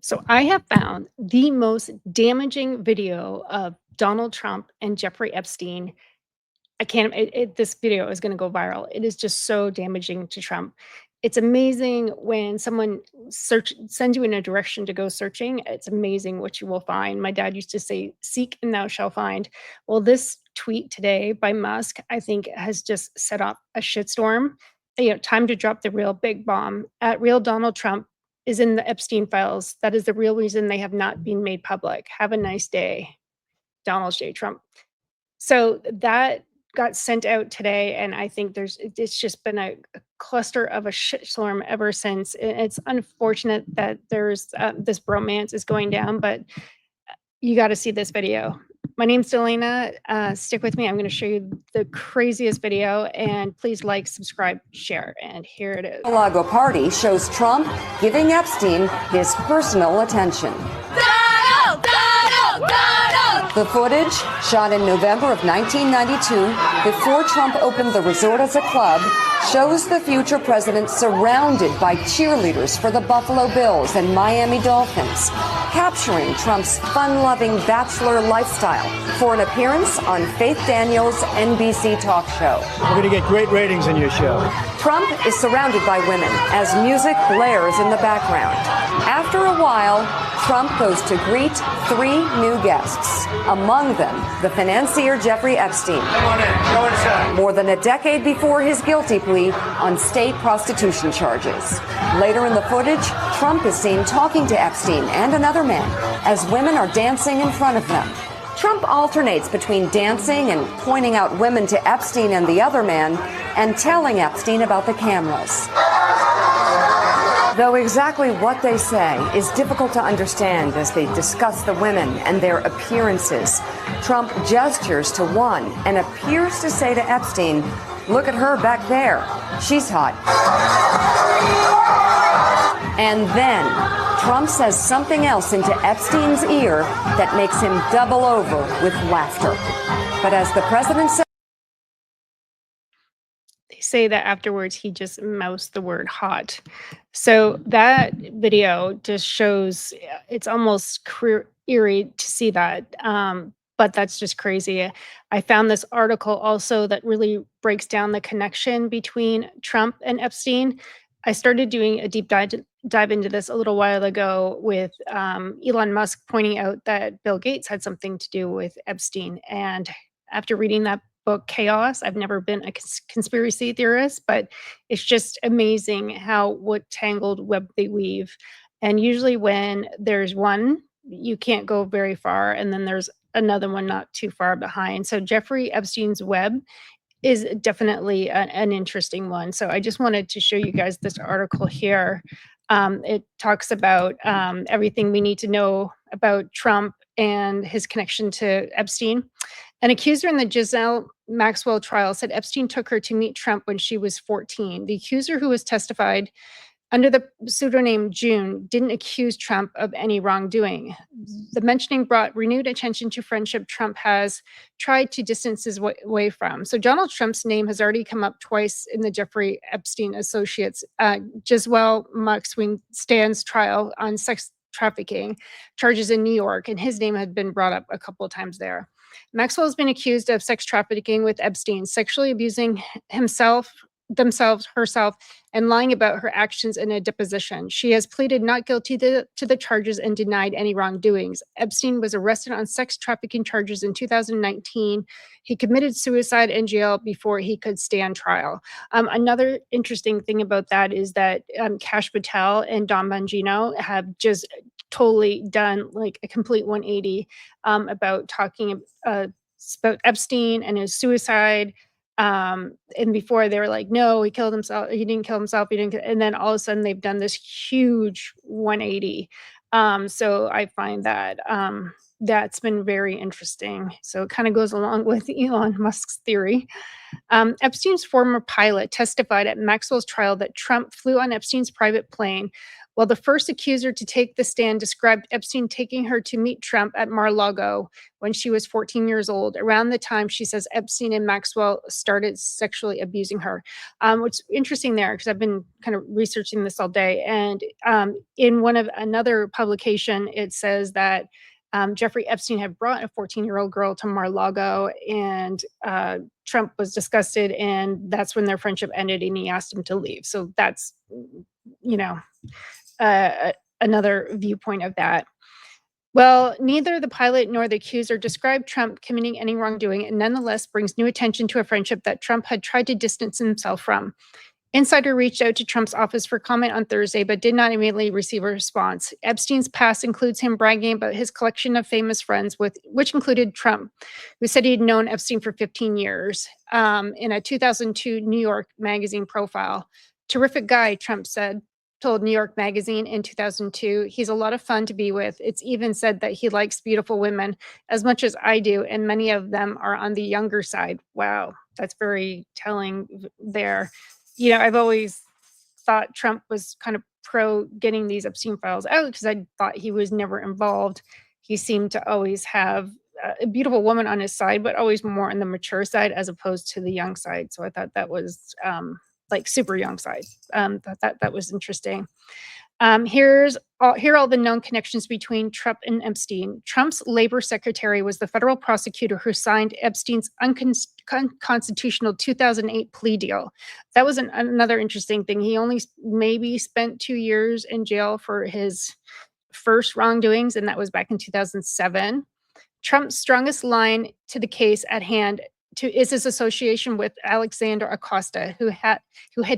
So I have found the most damaging video of Donald Trump and Jeffrey Epstein. I can't. This video is going to go viral. It is just so damaging to Trump. It's amazing when someone sends you in a direction to go searching. It's amazing what you will find. My dad used to say, "Seek and thou shalt find." Well, this tweet today by Musk, I think, has just set off a shitstorm. Time to drop the real big bomb. At real Donald Trump is in the Epstein files. That is the real reason they have not been made public. Have a nice day, Donald J. Trump. So that got sent out today, and I think it's just been a cluster of a shitstorm ever since. It's unfortunate that there's this bromance is going down, but you got to see this video. My name's Delana. Stick with me. I'm going to show you the craziest video, and please like, subscribe, share. And here it is. Mar-a-Lago party shows Trump giving Epstein his personal attention. Donald! Donald! Donald! The footage, shot in November of 1992, before Trump opened the resort as a club, shows the future president surrounded by cheerleaders for the Buffalo Bills and Miami Dolphins, capturing Trump's fun-loving bachelor lifestyle for an appearance on Faith Daniels' NBC talk show. We're going to get great ratings in your show. Trump is surrounded by women as music blares in the background. After a while, Trump goes to greet three new guests, among them the financier Jeffrey Epstein. Come on in. Go inside. More than a decade before his guilty plea on state prostitution charges. Later in the footage, Trump is seen talking to Epstein and another man as women are dancing in front of them. Trump alternates between dancing and pointing out women to Epstein and the other man and telling Epstein about the cameras. Though exactly what they say is difficult to understand as they discuss the women and their appearances, Trump gestures to one and appears to say to Epstein, "Look at her back there. She's hot." And then Trump says something else into Epstein's ear that makes him double over with laughter. But as the president said, They say that afterwards he just mouthed the word hot. So that video just shows it's almost eerie to see that. But that's just crazy. I found this article also that really breaks down the connection between Trump and Epstein. I started doing a deep dive into this a little while ago with Elon Musk pointing out that Bill Gates had something to do with Epstein. And after reading that book, Chaos, I've never been a conspiracy theorist, but it's just amazing what tangled web they weave. And usually when there's one, you can't go very far, and then there's another one not too far behind. So Jeffrey Epstein's web is definitely an interesting one. So I just wanted to show you guys this article here. It talks about everything we need to know about Trump and his connection to Epstein. An accuser in the Ghislaine Maxwell trial said Epstein took her to meet Trump when she was 14. The accuser, who was testified under the pseudonym June, didn't accuse Trump of any wrongdoing. The mentioning brought renewed attention to friendship Trump has tried to distance his way from. So Donald Trump's name has already come up twice in the Jeffrey Epstein associates. 𝐦𝐨𝐫𝐞 stands trial on sex trafficking charges in New York, and his name had been brought up a couple of times there. Maxwell has been accused of sex trafficking with Epstein, sexually abusing herself, and lying about her actions in a deposition. She has pleaded not guilty to the charges and denied any wrongdoings. Epstein was arrested on sex trafficking charges in 2019. He committed suicide in jail before he could stand trial. Another interesting thing about that is that Kash Patel and Don Bongino have just totally done like a complete 180 about talking about Epstein and his suicide. And before they were like, no, he killed himself. He didn't kill himself. And then all of a sudden they've done this huge 180. So I find that that's been very interesting. So it kind of goes along with Elon Musk's theory. Epstein's former pilot testified at Maxwell's trial that Trump flew on Epstein's private plane Well, the first accuser to take the stand described Epstein taking her to meet Trump at Mar-a-Lago when she was 14 years old, around the time she says Epstein and Maxwell started sexually abusing her. What's interesting there, because I've been kind of researching this all day, and in another publication, it says that Jeffrey Epstein had brought a 14-year-old girl to Mar-a-Lago, and Trump was disgusted, and that's when their friendship ended, and he asked him to leave. So that's, you know, another viewpoint of that. Well, neither the pilot nor the accuser described Trump committing any wrongdoing, and nonetheless brings new attention to a friendship that Trump had tried to distance himself from. Insider reached out to Trump's office for comment on Thursday, but did not immediately receive a response. Epstein's past includes him bragging about his collection of famous friends, which included Trump, who said he'd known Epstein for 15 years. In a 2002 New York Magazine profile, "Terrific guy," Trump told New York Magazine in 2002. "He's a lot of fun to be with. It's even said that he likes beautiful women as much as I do, and many of them are on the younger side." Wow, that's very telling there. I've always thought Trump was kind of pro getting these Epstein files out because I thought he was never involved. He seemed to always have a beautiful woman on his side, but always more on the mature side as opposed to the young side. So I thought that was like super young side. That was interesting. Here are all the known connections between Trump and Epstein. Trump's labor secretary was the federal prosecutor who signed Epstein's unconstitutional 2008 plea deal. That was another interesting thing. He only maybe spent 2 years in jail for his first wrongdoings, and that was back in 2007. Trump's strongest line to the case at hand is his association with Alexander Acosta, who had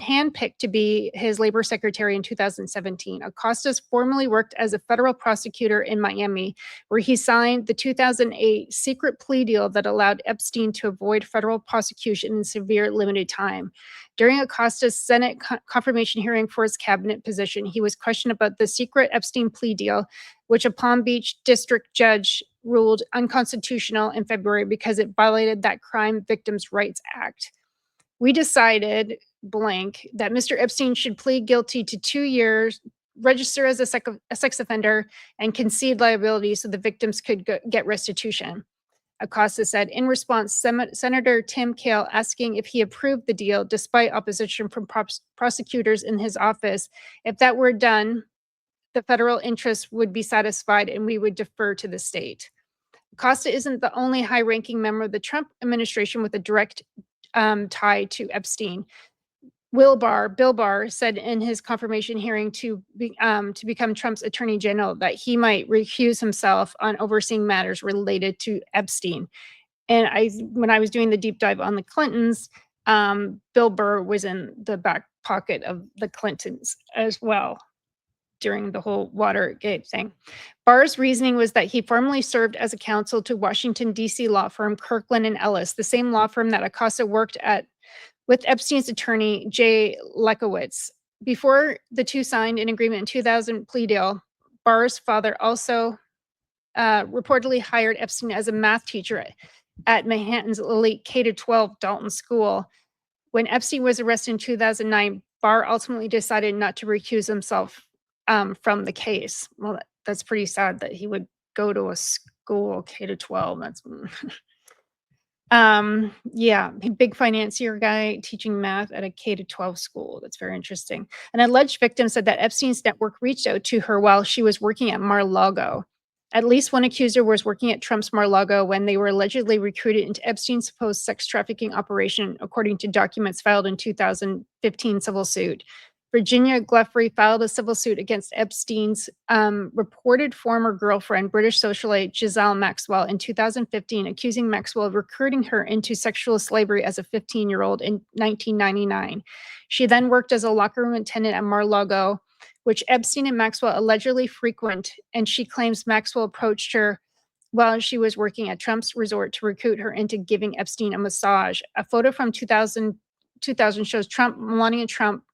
handpicked to be his labor secretary in 2017. Acosta's formerly worked as a federal prosecutor in Miami, where he signed the 2008 secret plea deal that allowed Epstein to avoid federal prosecution in severe limited time. During Acosta's Senate confirmation hearing for his cabinet position, he was questioned about the secret Epstein plea deal, which a Palm Beach district judge ruled unconstitutional in February because it violated that Crime Victims' Rights Act. "We decided blank that Mr. Epstein should plead guilty to 2 years, register as a sex offender, and concede liability so the victims could get restitution," Acosta said. In response, Senator Tim Kaine asking if he approved the deal despite opposition from prosecutors in his office. "If that were done, the federal interests would be satisfied and we would defer to the state." Acosta isn't the only high-ranking member of the Trump administration with a direct tie to Epstein. Bill Barr said in his confirmation hearing to become Trump's attorney general that he might recuse himself on overseeing matters related to Epstein. And when I was doing the deep dive on the Clintons, Bill Barr was in the back pocket of the Clintons as well during the whole Watergate thing. Barr's reasoning was that he formerly served as a counsel to Washington, D.C. law firm Kirkland & Ellis, the same law firm that Acosta worked at with Epstein's attorney, 𝐦𝐫𝐫𝐽. Before the two signed an agreement in 2000 plea deal, Barr's father also reportedly hired Epstein as a math teacher at Manhattan's elite K-12 Dalton School. When Epstein was arrested in 2009, Barr ultimately decided not to recuse himself from the case. Well, that's pretty sad that he would go to a school K-12. That's yeah, big financier guy teaching math at a K-12 school. That's very interesting. An alleged victim said that Epstein's network reached out to her while she was working at Mar-a-Lago. At least one accuser was working at Trump's Mar-a-Lago when they were allegedly recruited into Epstein's supposed sex trafficking operation, according to documents filed in 2015 civil suit. Virginia Gleffrey filed a civil suit against Epstein's reported former girlfriend, British socialite Giselle Maxwell, in 2015, accusing Maxwell of recruiting her into sexual slavery as a 15-year-old in 1999. She then worked as a locker room attendant at Mar-a-Lago, which Epstein and Maxwell allegedly frequent, and she claims Maxwell approached her while she was working at Trump's resort to recruit her into giving Epstein a massage. A photo from 2000 shows Melania Trump,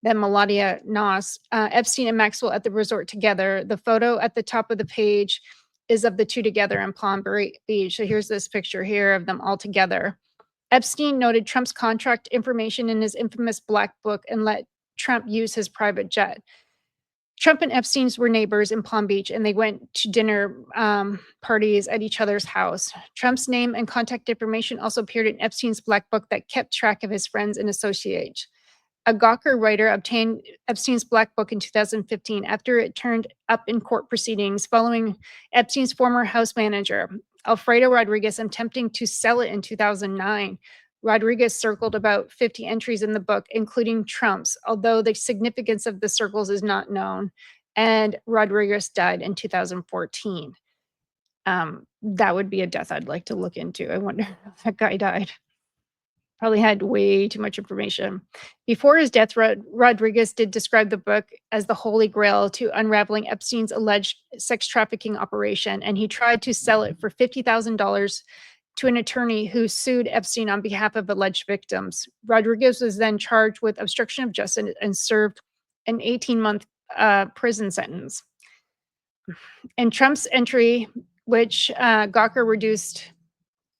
then Melania Noss, Epstein and Maxwell at the resort together. The photo at the top of the page is of the two together in Palm Beach. So here's this picture here of them all together. Epstein noted Trump's contract information in his infamous Black Book and let Trump use his private jet. Trump and Epstein's were neighbors in Palm Beach, and they went to dinner parties at each other's house. Trump's name and contact information also appeared in Epstein's black book that kept track of his friends and associates. A Gawker writer obtained Epstein's black book in 2015 after it turned up in court proceedings following Epstein's former house manager, Alfredo Rodriguez, attempting to sell it in 2009. Rodriguez circled about 50 entries in the book, including Trump's, although the significance of the circles is not known. And Rodriguez died in 2014. That would be a death I'd like to look into. I wonder if that guy died. Probably had way too much information. Before his death, Rodriguez did describe the book as the holy grail to unraveling Epstein's alleged sex trafficking operation, and he tried to sell it for $50,000 to an attorney who sued Epstein on behalf of alleged victims. Rodriguez was then charged with obstruction of justice and served an 18-month prison sentence. In Trump's entry, which Gawker reduced,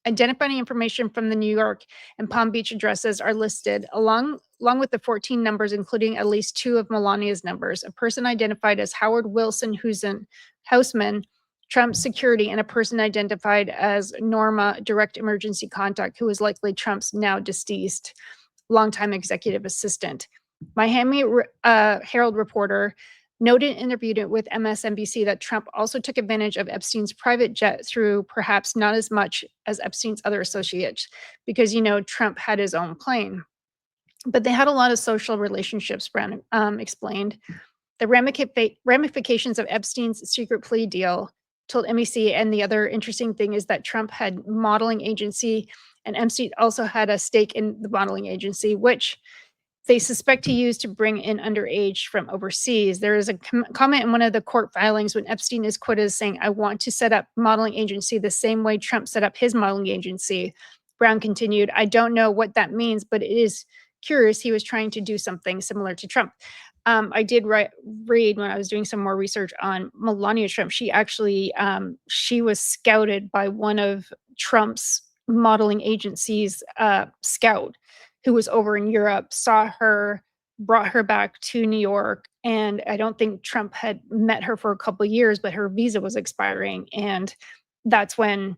identifying information from the New York and Palm Beach addresses are listed, along with the 14 numbers, including at least 2 of Melania's numbers. A person identified as Howard Wilson, who's an houseman, Trump's security, and a person identified as Norma, direct emergency contact, who is likely Trump's now deceased longtime executive assistant. Miami Herald reporter noted in an interview with MSNBC that Trump also took advantage of Epstein's private jet through perhaps not as much as Epstein's other associates, because, Trump had his own plane. But they had a lot of social relationships, Brown explained. The ramifications of Epstein's secret plea deal told NBC, and the other interesting thing is that Trump had modeling agency, and Epstein also had a stake in the modeling agency, which they suspect he used to bring in underage from overseas. There is a comment in one of the court filings when Epstein is quoted as saying, "I want to set up modeling agency the same way Trump set up his modeling agency." Brown continued, "I don't know what that means, but it is curious he was trying to do something similar to Trump." I did read when I was doing some more research on Melania Trump. She actually, she was scouted by one of Trump's modeling agencies, scout, who was over in Europe, saw her, brought her back to New York, and I don't think Trump had met her for a couple of years, but her visa was expiring, and that's when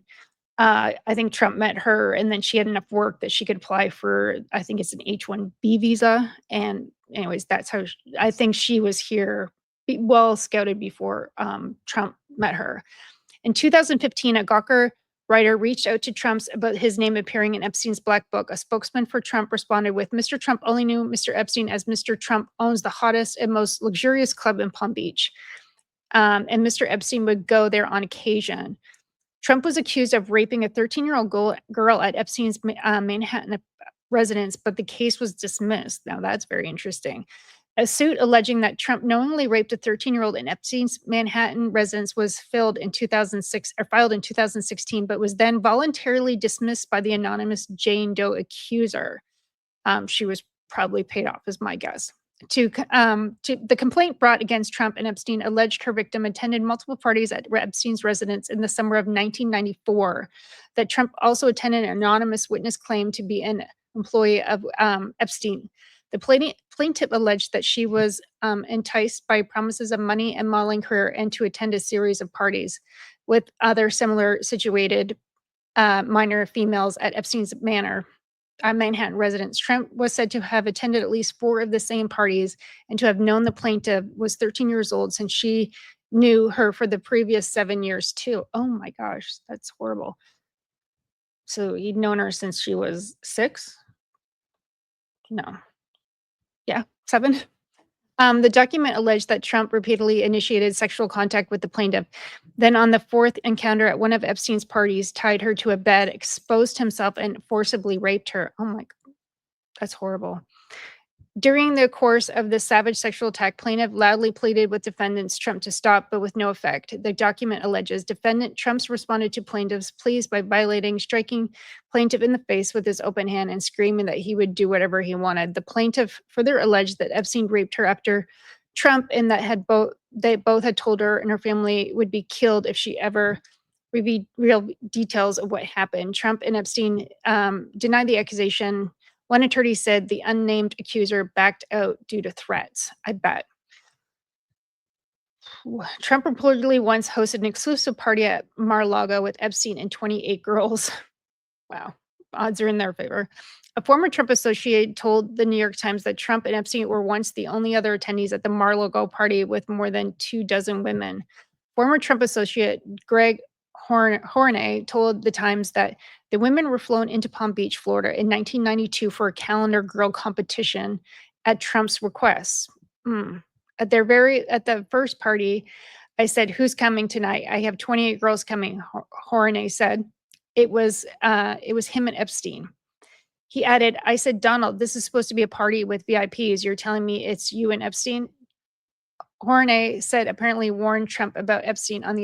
I think Trump met her, and then she had enough work that she could apply for, I think it's an H-1B visa, and anyways, that's how I think she was here, well scouted before Trump met her. In 2015, a Gawker writer reached out to Trump about his name appearing in Epstein's black book. A spokesman for Trump responded with, "Mr. Trump only knew Mr. Epstein as Mr. Trump owns the hottest and most luxurious club in Palm Beach. And Mr. Epstein would go there on occasion." Trump was accused of raping a 13-year-old girl at Epstein's Manhattan residence, but the case was dismissed. Now that's very interesting. A suit alleging that Trump knowingly raped a 13-year-old in Epstein's Manhattan residence was filed in 2016, but was then voluntarily dismissed by the anonymous Jane Doe accuser. She was probably paid off, is my guess. The complaint brought against Trump and Epstein alleged her victim attended multiple parties at Epstein's residence in the summer of 1994. That Trump also attended an anonymous witness claimed to be an employee of Epstein. The plaintiff alleged that she was enticed by promises of money and modeling career and to attend a series of parties with other similar situated minor females at Epstein's Manhattan residence. Trump was said to have attended at least 4 of the same parties and to have known the plaintiff was 13 years old since she knew her for the previous 7 years too. Oh my gosh, that's horrible. So he'd known her since she was 6? No. Yeah, 7. The document alleged that Trump repeatedly initiated sexual contact with the plaintiff. Then on the 4th encounter at one of Epstein's parties, tied her to a bed, exposed himself, and forcibly raped her. Oh my, that's horrible. During the course of the savage sexual attack, plaintiff loudly pleaded with defendants Trump to stop, but with no effect. The document alleges defendant Trump's responded to plaintiff's pleas by striking plaintiff in the face with his open hand and screaming that he would do whatever he wanted. The plaintiff further alleged that Epstein raped her after Trump and that they both had told her and her family would be killed if she ever revealed real details of what happened. Trump and Epstein denied the accusation. One attorney said the unnamed accuser backed out due to threats. I bet. Trump reportedly once hosted an exclusive party at Mar-a-Lago with Epstein and 28 girls. Wow, odds are in their favor. A former Trump associate told the New York Times that Trump and Epstein were once the only other attendees at the Mar-a-Lago party with more than 24 women. Former Trump associate Greg Horne told the Times that the women were flown into Palm Beach, Florida in 1992 for a calendar girl competition at Trump's request. At the first party, I said, "Who's coming tonight? I have 28 girls coming," Horne said. It was him and Epstein. He added, "I said, Donald, this is supposed to be a party with VIPs. You're telling me it's you and Epstein?" Horne said apparently warned Trump about Epstein on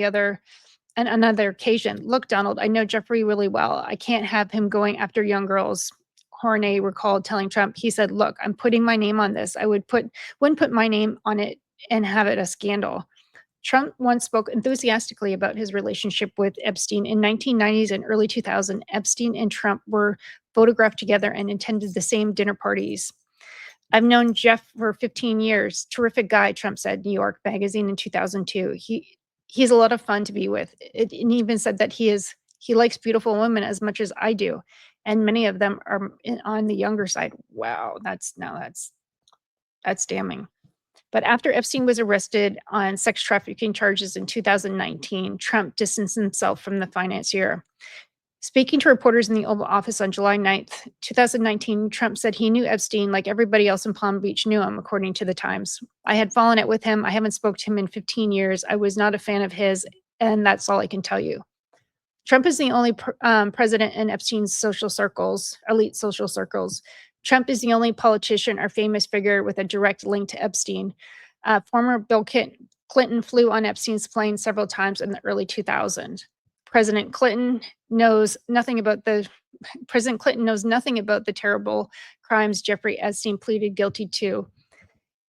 another occasion. "Look, Donald, I know Jeffrey really well. I can't have him going after young girls." Horne recalled telling Trump, he said, "Look, I'm putting my name on this. I wouldn't put my name on it and have it a scandal." Trump once spoke enthusiastically about his relationship with Epstein. In 1990s and early 2000, Epstein and Trump were photographed together and attended the same dinner parties. "I've known Jeff for 15 years. Terrific guy," Trump said, New York Magazine in 2002. He's a lot of fun to be with. And he even said that he likes beautiful women as much as I do, and many of them are on the younger side. Wow, that's damning. But after Epstein was arrested on sex trafficking charges in 2019, Trump distanced himself from the financier. Speaking to reporters in the Oval Office on July 9th, 2019, Trump said he knew Epstein like everybody else in Palm Beach knew him, according to the Times. "I had fallen out with him. I haven't spoke to him in 15 years. I was not a fan of his, and that's all I can tell you." Trump is the only president in Epstein's social circles, elite social circles. Trump is the only politician or famous figure with a direct link to Epstein. Former Bill Clinton flew on Epstein's plane several times in the early 2000s. President Clinton knows nothing about the terrible crimes Jeffrey Epstein pleaded guilty to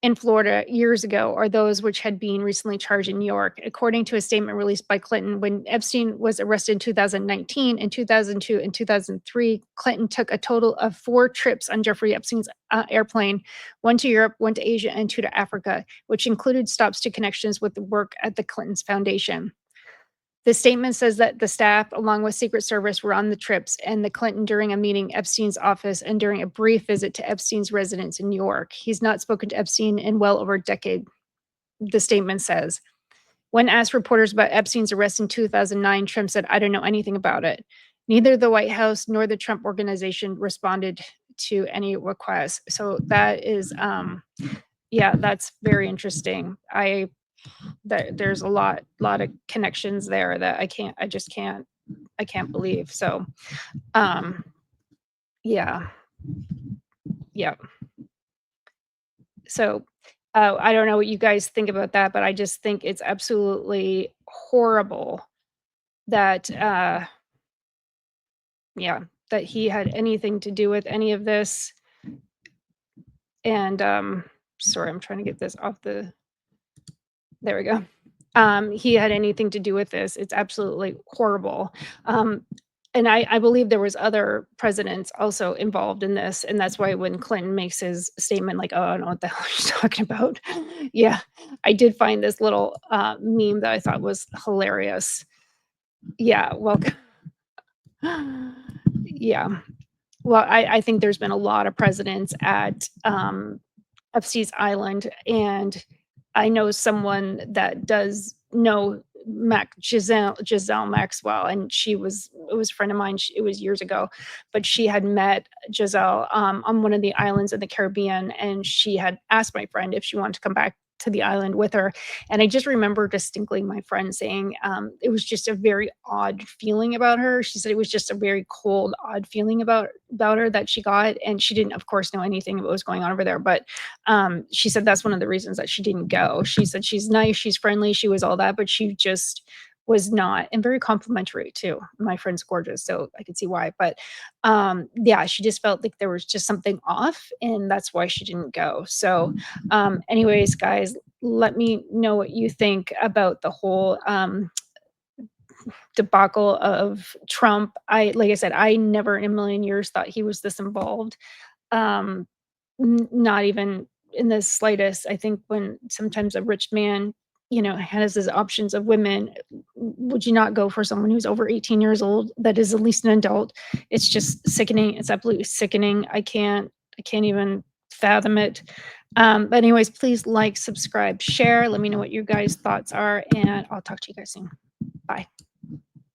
in Florida years ago, or those which had been recently charged in New York. According to a statement released by Clinton, when Epstein was arrested in 2019, in 2002, and 2003, Clinton took a total of 4 trips on Jeffrey Epstein's airplane, 1 to Europe, 1 to Asia, and 2 to Africa, which included stops to connections with the work at the Clinton's Foundation. The statement says that the staff, along with Secret Service, were on the trips, and the Clinton during a meeting at Epstein's office and during a brief visit to Epstein's residence in New York. He's not spoken to Epstein in well over a decade, the statement says. When asked reporters about Epstein's arrest in 2009, Trump said, "I don't know anything about it." Neither the White House nor the Trump Organization responded to any requests. So that is, that's very interesting. There's a lot of connections there that I can't believe. So, yeah. So, I don't know what you guys think about that, but I just think it's absolutely horrible that, that he had anything to do with any of this. And, sorry, I'm trying to get this off the there we go. He had anything to do with this. It's absolutely horrible. And I believe there was other presidents also involved in this, and that's why when Clinton makes his statement like, "Oh, I don't know what the hell you're talking about." Yeah, I did find this little meme that I thought was hilarious. Yeah, welcome. Yeah. Well, I think there's been a lot of presidents at Epstein's Island, and I know someone that does know 𝐬𝐮𝐬𝐫𝐞 Maxwell, and it was a friend of mine. It was years ago, but she had met Giselle on one of the islands in the Caribbean, and she had asked my friend if she wanted to come back to the island with her. And I just remember distinctly my friend saying it was just a very odd feeling about her. She said it was just a very cold, odd feeling about her that she got, and she didn't, of course, know anything about what was going on over there. But she said that's one of the reasons that she didn't go. She said she's nice, she's friendly, she was all that, but she just was not, and very complimentary too. My friend's gorgeous, so I could see why. But she just felt like there was just something off, and that's why she didn't go. So anyways, guys, let me know what you think about the whole debacle of Trump. Like I said, I never in a million years thought he was this involved. Not even in the slightest. I think when sometimes a rich man you know, has his options of women, would you not go for someone who's over 18 years old that is at least an adult? It's just sickening. It's absolutely sickening. I can't even fathom it. But anyways, please like, subscribe, share. Let me know what your guys' thoughts are, and I'll talk to you guys soon. Bye.